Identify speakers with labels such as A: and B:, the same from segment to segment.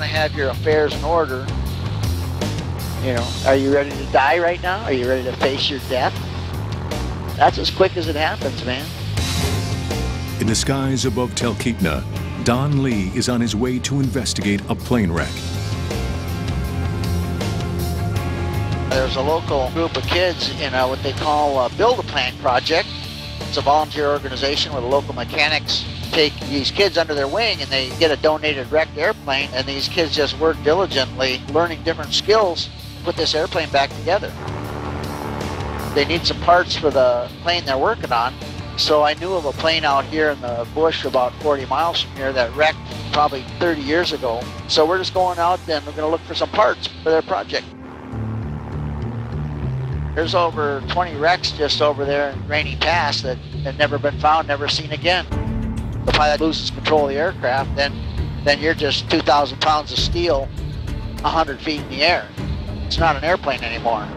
A: to have your affairs in order. You know, are you ready to die right now? Are you ready to face your death? That's as quick as it happens, man.
B: In the skies above Talkeetna, Don Lee is on his way to investigate a plane wreck.
A: There's a local group of kids in what they call a Build-A-Plane project. It's a volunteer organization where the local mechanics take these kids under their wing and they get a donated wrecked airplane, and these kids just work diligently learning different skills to put this airplane back together. They need some parts for the plane they're working on, so I knew of a plane out here in the bush about 40 miles from here that wrecked probably 30 years ago. So we're just going out and we're going to look for some parts for their project. There's over 20 wrecks just over there in Rainy Pass that have never been found, never seen again. The pilot loses control of the aircraft, then you're just 2,000 pounds of steel 100 feet in the air. It's not an airplane anymore.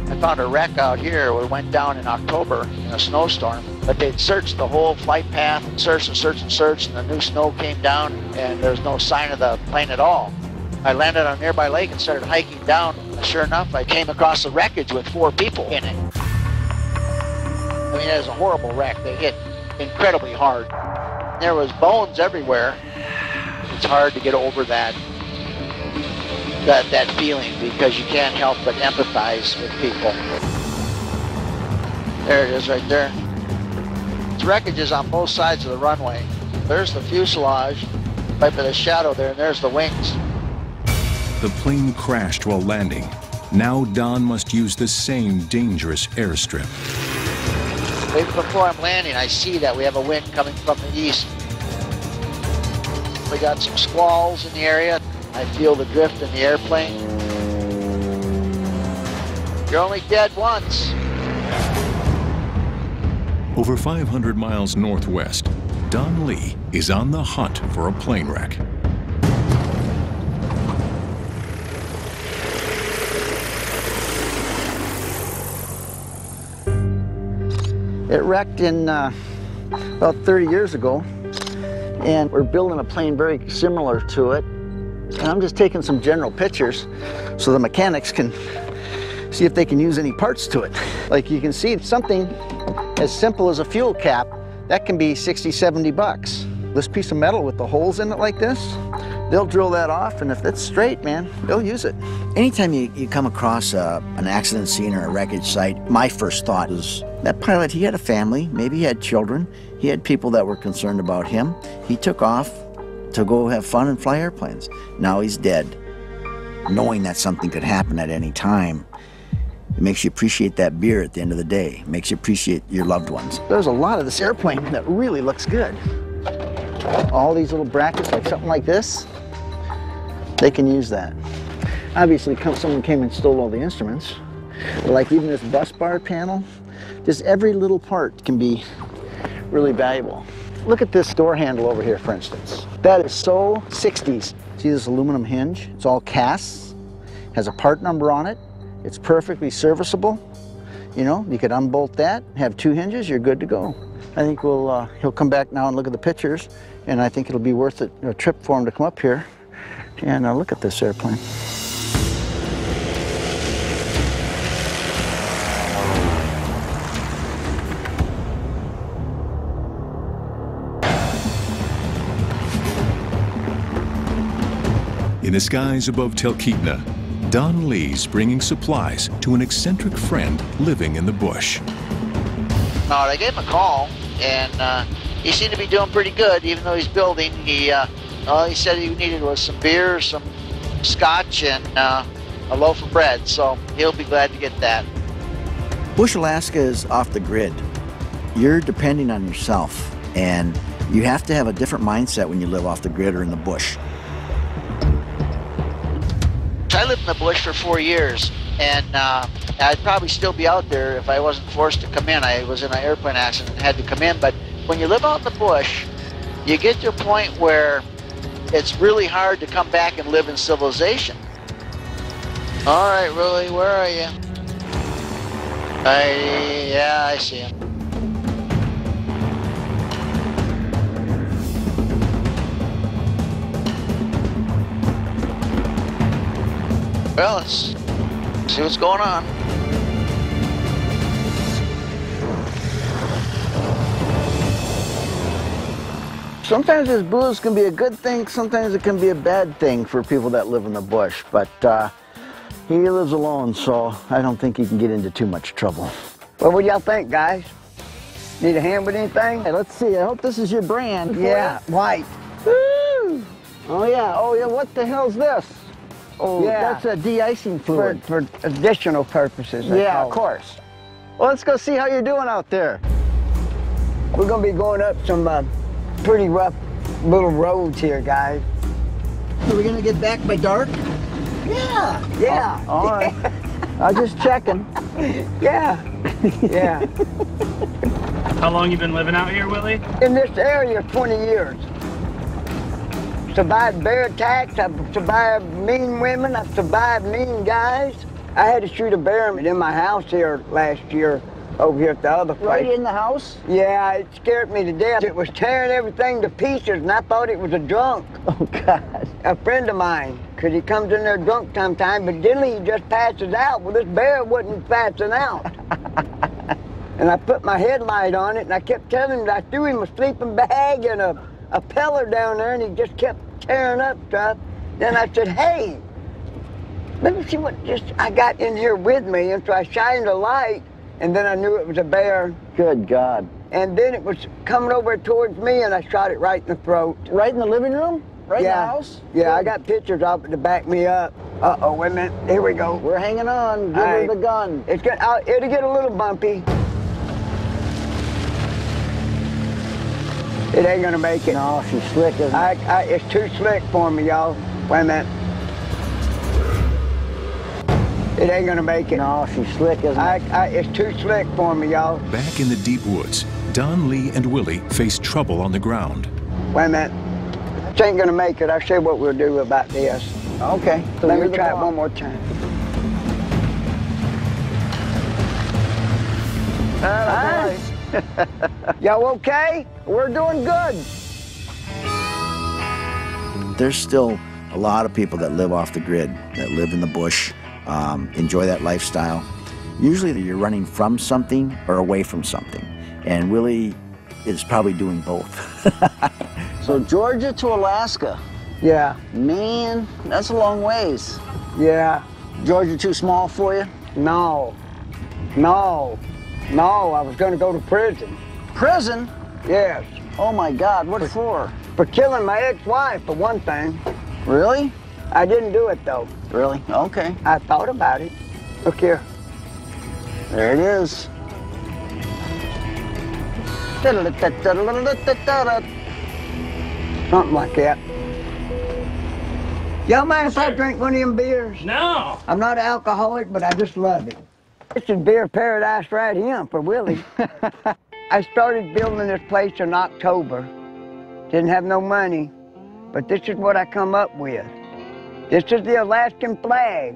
A: I found a wreck out here where it went down in October in a snowstorm, but they'd searched the whole flight path, searched and searched and searched, and the new snow came down and there's no sign of the plane at all. I landed on a nearby lake and started hiking down. Sure enough, I came across the wreckage with 4 people in it. I mean, it was a horrible wreck. They hit incredibly hard. There was bones everywhere. It's hard to get over that feeling because you can't help but empathize with people. There it is right there. It's wreckages on both sides of the runway. There's the fuselage, right by the shadow there, and there's the wings.
B: The plane crashed while landing. Now Don must use the same dangerous airstrip.
A: Even before I'm landing, I see that we have a wind coming from the east. We got some squalls in the area. I feel the drift in the airplane. You're only dead once.
B: Over 500 miles northwest, Don Lee is on the hunt for a plane wreck.
A: It wrecked in about 30 years ago, and we're building a plane very similar to it. And I'm just taking some general pictures so the mechanics can see if they can use any parts to it. Like you can see, something as simple as a fuel cap, that can be 60, 70 bucks. This piece of metal with the holes in it like this, they'll drill that off, and if it's straight, man, they'll use it.
C: Anytime you come across an accident scene or a wreckage site, my first thought is, that pilot, he had a family, maybe he had children, he had people that were concerned about him. He took off to go have fun and fly airplanes. Now he's dead. Knowing that something could happen at any time, it makes you appreciate that beer at the end of the day. It makes you appreciate your loved ones.
A: There's a lot of this airplane that really looks good. All these little brackets, like something like this, they can use that. Obviously, someone came and stole all the instruments. But like even this bus bar panel, just every little part can be really valuable. Look at this door handle over here, for instance. That is so 60s. See this aluminum hinge? It's all casts, has a part number on it. It's perfectly serviceable. You know, you could unbolt that, have 2 hinges, you're good to go. I think he'll come back now and look at the pictures, and I think it'll be worth it, a trip for him to come up here and look at this airplane.
B: In the skies above Talkeetna, Don Lee's bringing supplies to an eccentric friend living in the bush.
A: I gave him a call, and he seemed to be doing pretty good, even though he's building. All he said he needed was some beer, some scotch, and a loaf of bread, so he'll be glad to get that.
C: Bush, Alaska is off the grid. You're depending on yourself, and you have to have a different mindset when you live off the grid or in the bush.
A: I lived in the bush for 4 years, and I'd probably still be out there if I wasn't forced to come in. I was in an airplane accident and had to come in, but when you live out in the bush, you get to a point where it's really hard to come back and live in civilization. All right, Willie, where are you? Yeah, I see him. Well, let's see what's going on.
C: Sometimes this booze can be a good thing, sometimes it can be a bad thing for people that live in the bush, but he lives alone, so I don't think he can get into too much trouble.
D: Well, what do y'all think, guys? Need a hand with anything?
C: Hey, let's see, I hope this is your brand.
D: Yeah, white.
C: Woo! Oh yeah, what the hell's this? Oh,
D: Yeah.
C: that's a de-icing fluid.
D: For additional purposes.
C: Yeah, of course. Well, let's go see how you're doing out there.
D: We're gonna be going up some pretty rough little roads here, guys.
C: Are we gonna get back by dark?
D: Yeah, yeah.
C: Oh, all right. I was just checking.
D: Yeah, yeah.
E: How long you been living out here, Willie?
D: In this area, 20 years. Survived bear attacks, I've survived mean women, I've survived mean guys. I had to shoot a bear in my house here last year, over here at the other place.
C: Right in the house?
D: Yeah, it scared me to death. It was tearing everything to pieces, and I thought it was a drunk.
C: Oh, God.
D: A friend of mine, because he comes in there drunk sometime, but generally he just passes out. Well, this bear wasn't passing out. And I put my headlight on it, and I kept telling him that I threw him a sleeping bag and a pillar down there, and he just kept tearing up stuff. Then I said, hey, let me see what I got in here with me. And so I shined a light, and then I knew it was a bear.
C: Good God.
D: And then it was coming over towards me, and I shot it right in the throat.
C: Right in the living room? Right
D: Yeah.
C: in the house?
D: Yeah,
C: Good.
D: I got pictures of it to back me up. Uh-oh, wait a minute. Here we go.
C: We're hanging on. Give
D: All
C: her
D: right.
C: the gun.
D: It'll get a little bumpy. It ain't gonna make it.
C: No, she's slick, isn't it?
D: It's too slick for me, y'all. Wait a minute. It ain't gonna make it.
C: No, she's slick, isn't it?
D: It's too slick for me, y'all.
B: Back in the deep woods, Don, Lee, and Willie face trouble on the ground.
D: Wait a minute. This ain't gonna make it. I'll show you what we'll do about this.
C: Okay. So
D: Let
C: you're
D: me
C: the
D: try it
C: boss.
D: one more time.
C: All right.
D: Y'all okay?
C: We're doing good. There's still a lot of people that live off the grid, that live in the bush, enjoy that lifestyle. Usually you're running from something or away from something. And Willie is probably doing both. So Georgia to Alaska.
D: Yeah,
C: Man, that's a long ways.
D: yeah.
C: Georgia too small for you?
D: No, no, no. I was gonna go to prison.
C: Prison?
D: Yes.
C: Oh my God, what for?
D: For killing my ex-wife, for one thing.
C: Really?
D: I didn't do it, though.
C: Really? Okay.
D: I thought about it. Look here.
C: There it is.
D: Something like that. Y'all mind if I drink one of them beers?
E: No!
D: I'm not an alcoholic, but I just love it. This is beer paradise right here for Willie. I started building this place in October. Didn't have no money, but this is what I come up with. This is the Alaskan flag.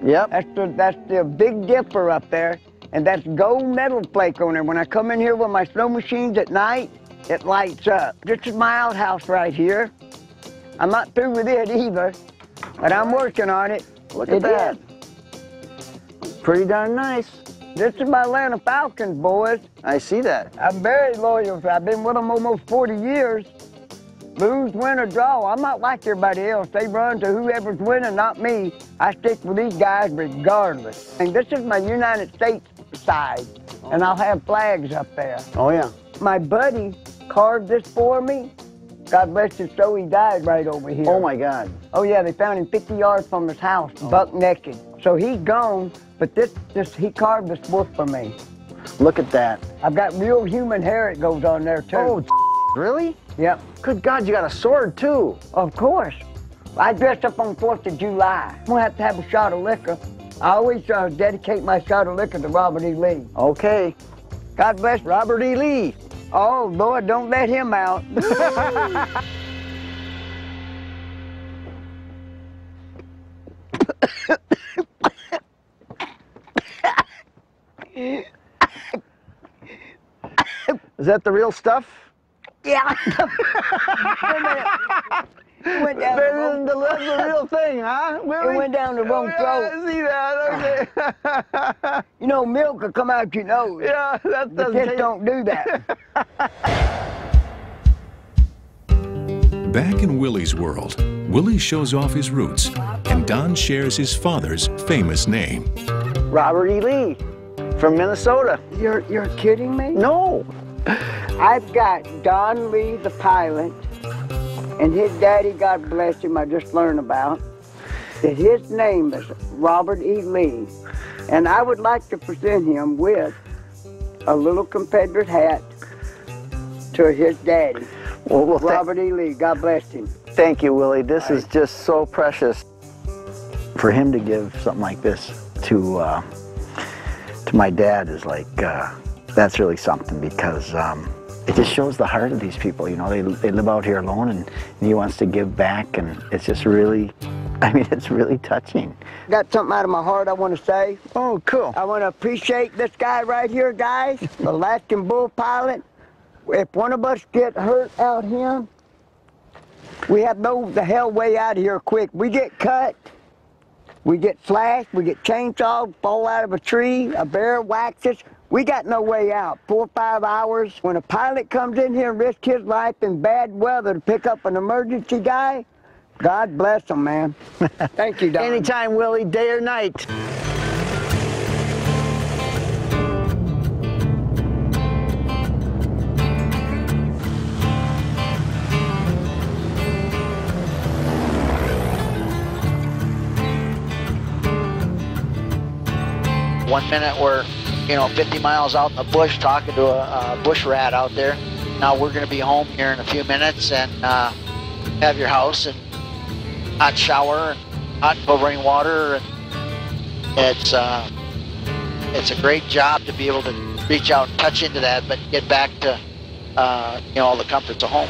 C: Yep.
D: That's the Big Dipper up there, and that's gold metal flake on there. When I come in here with my snow machines at night, it lights up. This is my outhouse right here. I'm not through with it either, but I'm working on it.
C: Look at that.
D: is.
C: Pretty darn nice.
D: This is my Atlanta Falcons, boys.
C: I see that.
D: I'm very loyal. I've been with them almost 40 years. Lose, win, or draw. I'm not like everybody else. They run to whoever's winning, not me. I stick with these guys regardless. And this is my United States side, and I'll have flags up there.
C: Oh, yeah.
D: My buddy carved this for me. God bless his soul, he died right over here.
C: Oh, my God.
D: Oh, yeah, they found him 50 yards from his house, buck naked. So he's gone, but he carved this book for me.
C: Look at that.
D: I've got real human hair that goes on there, too.
C: Oh, really?
D: Yep.
C: Good God, you got a sword, too.
D: Of course. I dressed up on 4th of July. I'm gonna have a shot of liquor. I always dedicate my shot of liquor to Robert E. Lee.
C: Okay.
D: God bless
C: Robert E. Lee.
D: Oh, Lord, don't let him out.
C: Is that the real stuff?
D: Yeah. Wait a minute. Went down
C: That's the real thing, huh? Willie?
D: It went down the wrong throat.
C: I see that, okay.
D: You know, milk will come out your nose.
C: Yeah, that
D: But
C: doesn't
D: this don't do that.
B: Back in Willie's world, Willie shows off his roots, and Don shares his father's famous name.
C: Robert E. Lee from Minnesota.
D: You're kidding me?
C: No.
D: I've got Don Lee, the pilot, and his daddy, God bless him, I just learned about, that his name is Robert E. Lee. And I would like to present him with a little Confederate hat to his daddy.
C: Well,
D: Robert E. Lee, God bless him.
C: thank you, Willie. This is just so precious. For him to give something like this to my dad is like, that's really something, because it just shows the heart of these people. You know, they live out here alone, and he wants to give back, and it's just really, I mean, it's really touching.
D: Got something out of my heart I want to say.
C: Oh, cool.
D: I want to appreciate this guy right here, guys, the Alaskan bull pilot. If one of us get hurt out here, we have no the hell way out of here quick. We get cut, we get slashed, we get chainsawed, fall out of a tree, a bear whacks us. We got no way out. 4 or 5 hours. When a pilot comes in here and risks his life in bad weather to pick up an emergency guy, God bless him, man. Thank you, Don.
C: Anytime, Willie, day or night.
A: One minute we're, 50 miles out in the bush talking to a bush rat out there. Now we're going to be home here in a few minutes and have your house and hot shower and hot covering water. And it's a great job to be able to reach out and touch into that, but get back to all the comforts of home.